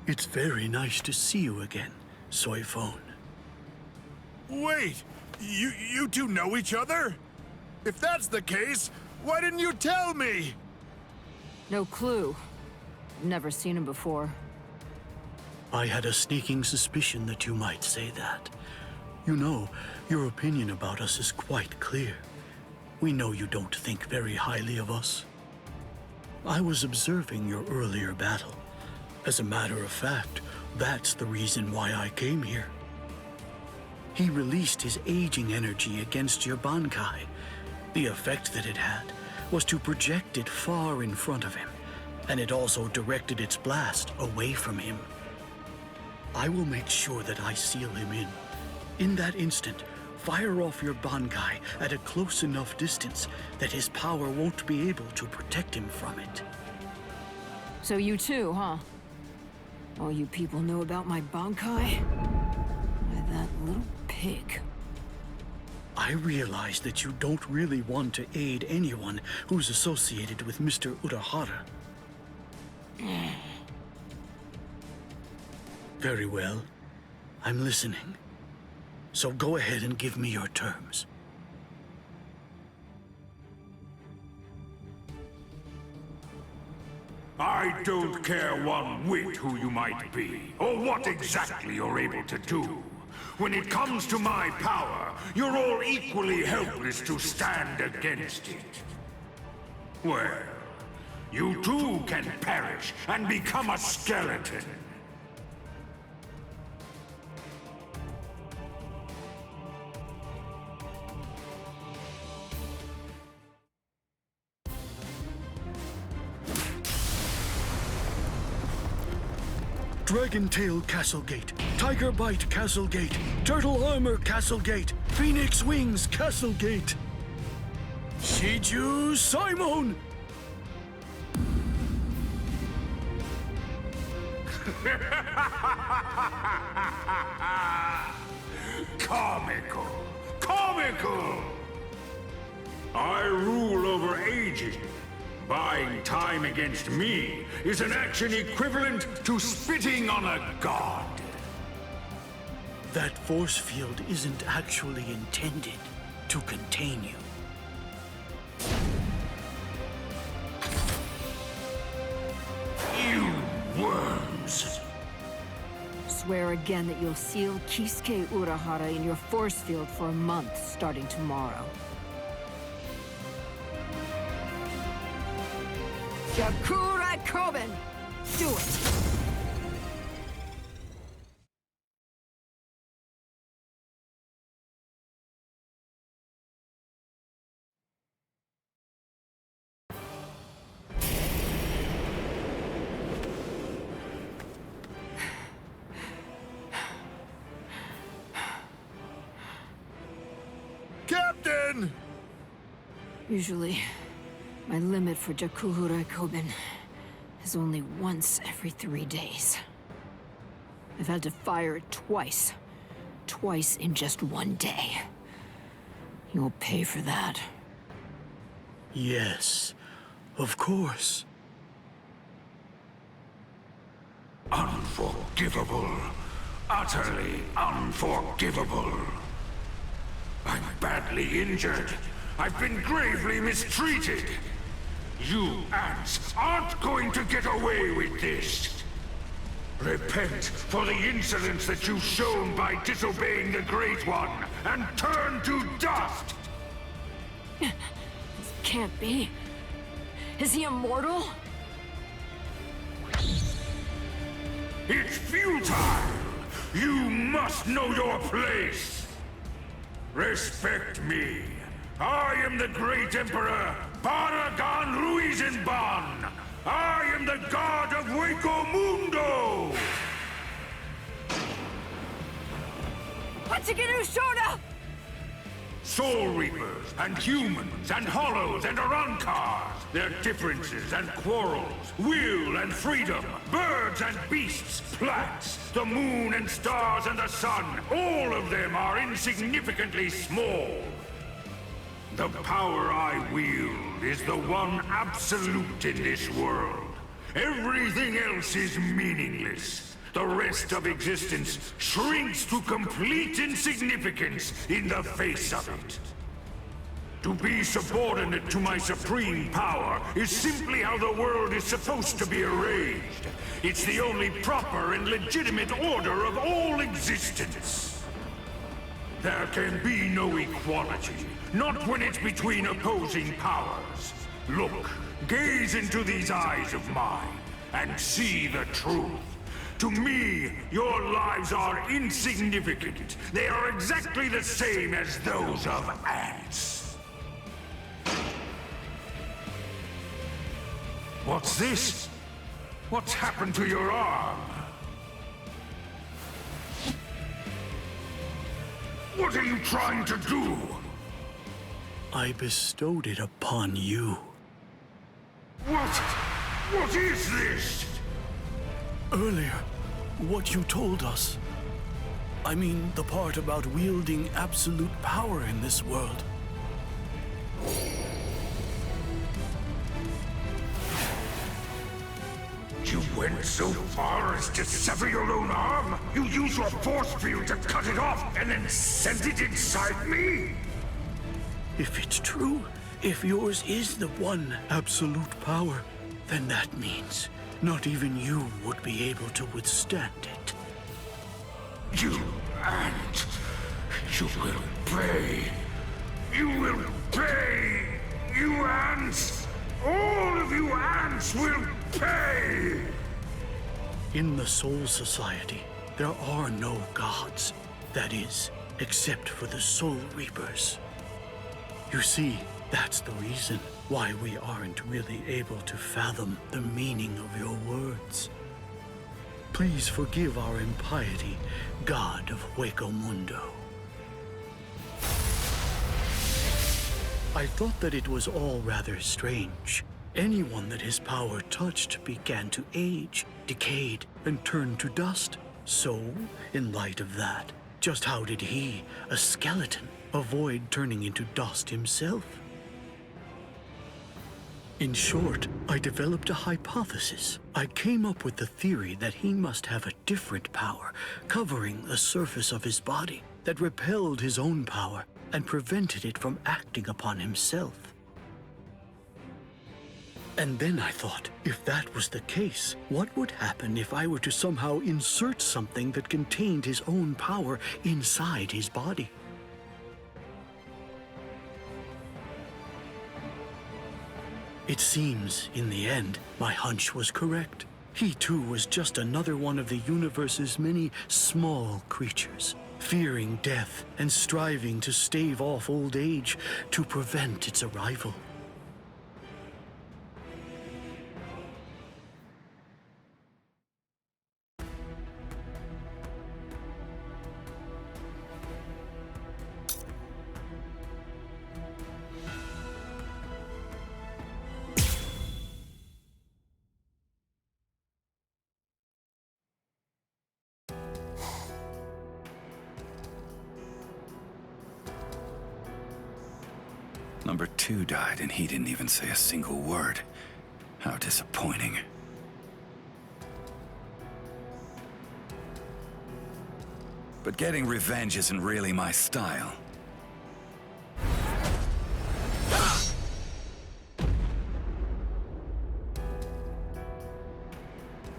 It's very nice to see you again, Soifone. Wait! You two know each other? If that's the case, why didn't you tell me? No clue. Never seen him before. I had a sneaking suspicion that you might say that. You know, your opinion about us is quite clear. We know you don't think very highly of us. I was observing your earlier battle. As a matter of fact, that's the reason why I came here. He released his aging energy against your Bankai. The effect that it had was to project it far in front of him, and it also directed its blast away from him. I will make sure that I seal him in. In that instant, fire off your Bankai at a close enough distance that his power won't be able to protect him from it. So you too, huh? All you people know about my Bankai? Why, that little pig. I realize that you don't really want to aid anyone who's associated with Mr. Urahara. Very well. I'm listening. So go ahead and give me your terms. I don't care one whit who you might be, or what exactly you're able to do. When it comes to my power, you're all equally helpless to stand against it. Well, you too can perish and become a skeleton. Dragon Tail Castle Gate, Tiger Bite Castle Gate, Turtle Armor Castle Gate, Phoenix Wings Castle Gate. Shiju Simon! Comical! Comical! I rule over aging. Buying time against me is an action equivalent to spitting on a god. That force field isn't actually intended to contain you. You worms! Swear again that you'll seal Kisuke Urahara in your force field for a month starting tomorrow. Jakura Koben! Do it! Captain! Usually, my limit for Jakura Koben is only once every 3 days. I've had to fire it twice. Twice in just 1 day. You'll pay for that. Yes, of course. Unforgivable. Utterly unforgivable. I'm badly injured. I've been gravely mistreated. You ants aren't going to get away with this. Repent for the insolence that you've shown by disobeying the Great One, and turn to dust! This can't be. Is he immortal? It's futile! You must know your place! Respect me. I am the great Emperor Baragan Ruizenban! I am the god of Hueco Mundo! Hachiginu Shoda! Soul Reapers, and humans, and hollows, and Arankars, their differences and quarrels, will and freedom, birds and beasts, plants, the moon and stars and the sun, all of them are insignificantly small. The power I wield is the one absolute in this world. Everything else is meaningless. the rest of existence shrinks to complete insignificance in the face of it. To be subordinate to my supreme power is simply how the world is supposed to be arranged. It's the only proper and legitimate order of all existence. There can be no equality, not when it's between opposing powers. Look, gaze into these eyes of mine, and see the truth. To me, your lives are insignificant. They are exactly the same as those of ants. What's this? What's happened to your arm? What are you trying to do? I bestowed it upon you. What is this? Earlier, what you told us. I mean, the part about wielding absolute power in this world. You went so far as to sever your own arm? You used your force field to cut it off and then sent it inside me? If it's true, if yours is the one absolute power, then that means not even you would be able to withstand it. You ant! You will pay! You will pay! You ants! All of you ants will pay! In the Soul Society, there are no gods. That is, except for the Soul Reapers. You see, that's the reason why we aren't really able to fathom the meaning of your words. Please forgive our impiety, God of Hueco Mundo. I thought that it was all rather strange. Anyone that his power touched began to age, decayed, and turn to dust. So, in light of that, just how did he, a skeleton, avoid turning into dust himself? In short, I developed a hypothesis. I came up with the theory that he must have a different power, covering the surface of his body, that repelled his own power and prevented it from acting upon himself. And then I thought, if that was the case, what would happen if I were to somehow insert something that contained his own power inside his body? It seems, in the end, my hunch was correct. He too was just another one of the universe's many small creatures, fearing death and striving to stave off old age to prevent its arrival. Number 2 died and he didn't even say a single word. How disappointing. But getting revenge isn't really my style.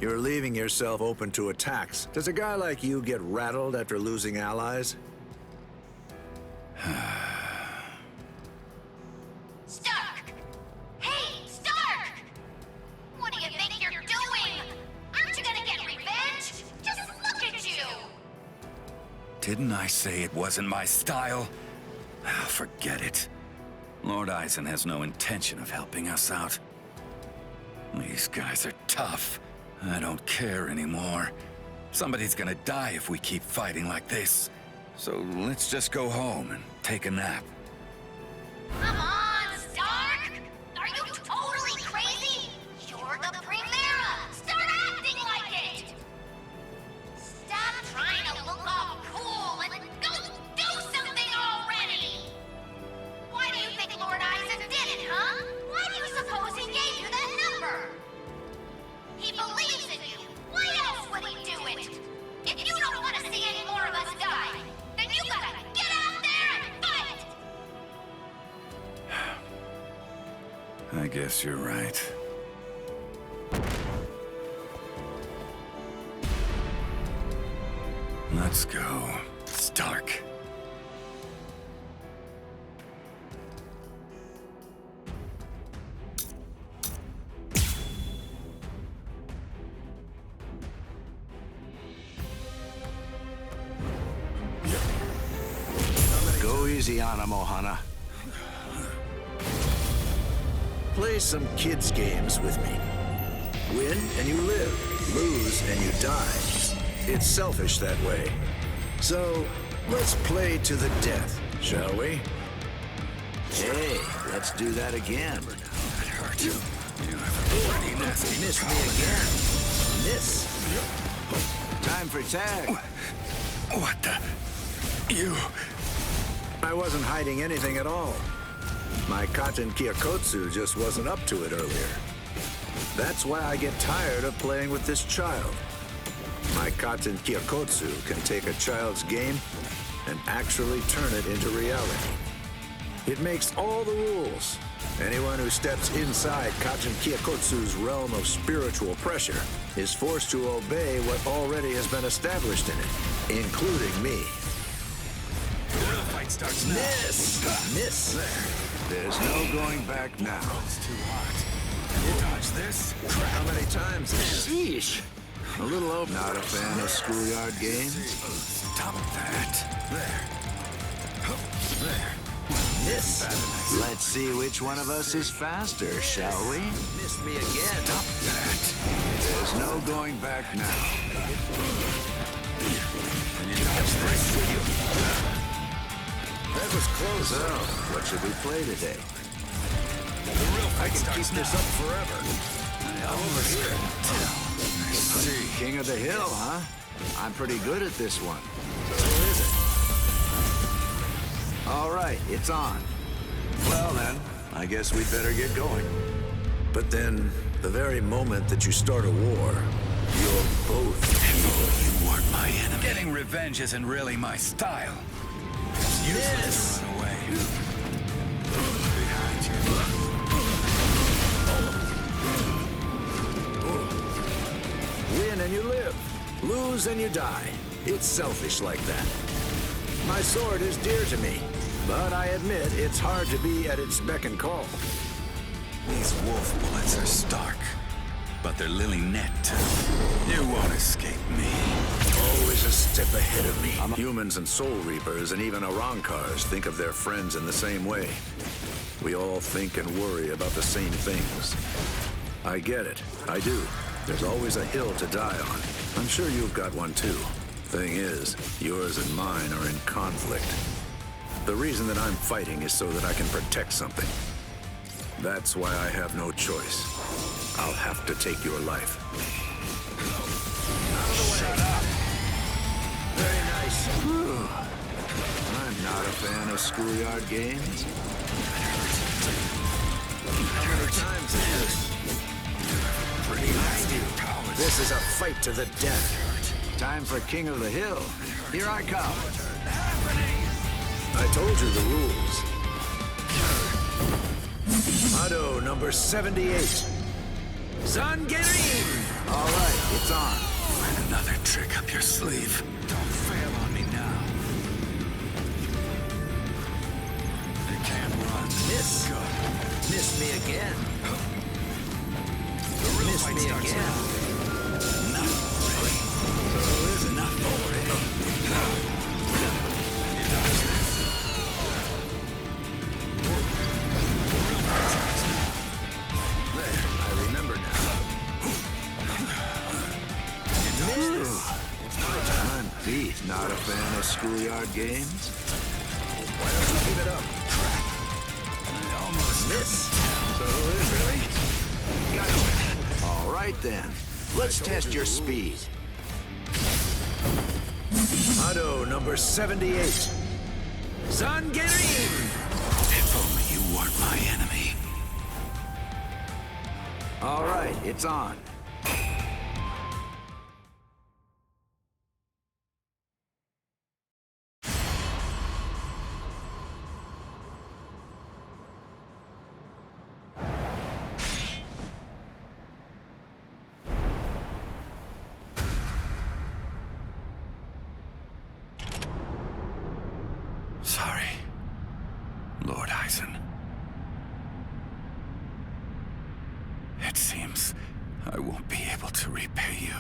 You're leaving yourself open to attacks. Does a guy like you get rattled after losing allies? Stark! Hey, Stark! What do you think you're doing? Aren't you gonna get revenge? Just look at you! Didn't I say it wasn't my style? Ah, forget it. Lord Eisen has no intention of helping us out. These guys are tough. I don't care anymore. Somebody's gonna die if we keep fighting like this. So let's just go home and take a nap. Come on, Stark! Are you totally crazy? You're the Primera! Start acting like it! Stop trying to look all cool and go do something already! Why do you think Lord Eisen did it, huh? Why do you suppose he gave you that number? He believes in you. Why else would he do it? guess you're right. Let's go. Stark. Go easy on him, Ohana. Play some kids' games with me. Win and you live. Lose and you die. It's selfish that way. So, let's play to the death, shall we? Hey, let's do that again. That hurt. You have a pretty nasty Miss me again. Miss. Time for tag. What the? You... I wasn't hiding anything at all. My Katen Kyokotsu just wasn't up to it earlier. That's why I get tired of playing with this child. My Katen Kyokotsu can take a child's game and actually turn it into reality. It makes all the rules. Anyone who steps inside Katen Kyokotsu's realm of spiritual pressure is forced to obey what already has been established in it, including me. The real fight starts now. Miss! There's no going back now. It's too hot. You dodge this? How many times? Sheesh! A little open. Not a fan of schoolyard games? Stop that. There. There. Miss. Let's see which one of us is faster, shall we? Missed me again. Stop that. There's no going back now. And you dodge this? That was close. So, what should we play today? The real I fight can keep starts this now. up forever. Over here. I see. King of the Hill, huh? I'm pretty good at this one. So is it? All right, it's on. Well then, I guess we'd better get going. But then, the very moment that you start a war, you're both You weren't my enemy. Getting revenge isn't really my style. It's useless to run away. Behind you. Win and you live. Lose and you die. It's selfish like that. My sword is dear to me, but I admit it's hard to be at its beck and call. These wolf bullets are stark, but they're lily net. You won't escape me. Always a step ahead of me. Humans and Soul Reapers and even Arankars think of their friends in the same way. We all think and worry about the same things. I get it. I do. There's always a hill to die on. I'm sure you've got one too. Thing is, yours and mine are in conflict. The reason that I'm fighting is so that I can protect something. That's why I have no choice. I'll have to take your life. Shut up. Very nice. I'm not a fan of schoolyard games. How many times is this? Pretty nasty. This is a fight to the death. Time for King of the Hill. Here I come. I told you the rules. Motto number 78. Zangerin! All right, it's on. Find another trick up your sleeve. Don't fail on me now. You can't run. Miss. Good. Miss me again. The real Miss fight me starts again. now. Enough. So is it? Enough already. You dodge this? The real fight starts now. There, I remember now. You dodge this? It's my time. I'm beat. Not a fan of schoolyard games. Why don't you give it up? I almost Miss. So is really? All right then. Let's test your speed. Motto number 78. Zangerin! If only you weren't my enemy. All right, it's on. I won't be able to repay you.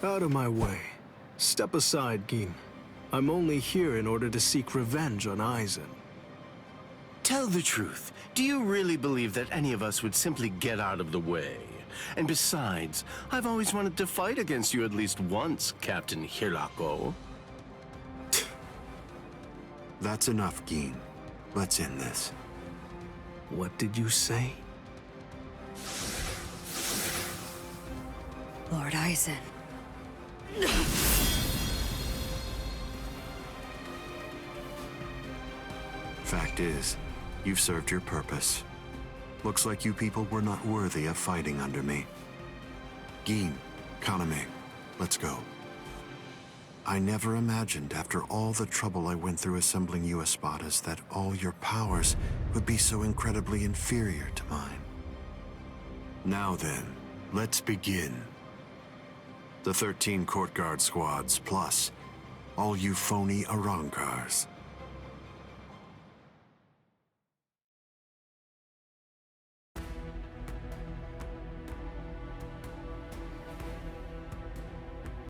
Out of my way. Step aside, Geen. I'm only here in order to seek revenge on Eisen. Tell the truth. Do you really believe that any of us would simply get out of the way? And besides, I've always wanted to fight against you at least once, Captain Hirako. That's enough, Geen. Let's end this. What did you say? Lord Eisen. Fact is, you've served your purpose. Looks like you people were not worthy of fighting under me. Geen, Kaname, let's go. I never imagined, after all the trouble I went through assembling you Espadas, that all your powers would be so incredibly inferior to mine. Now then, let's begin. The 13 court guard squads, plus all you phony Arankars.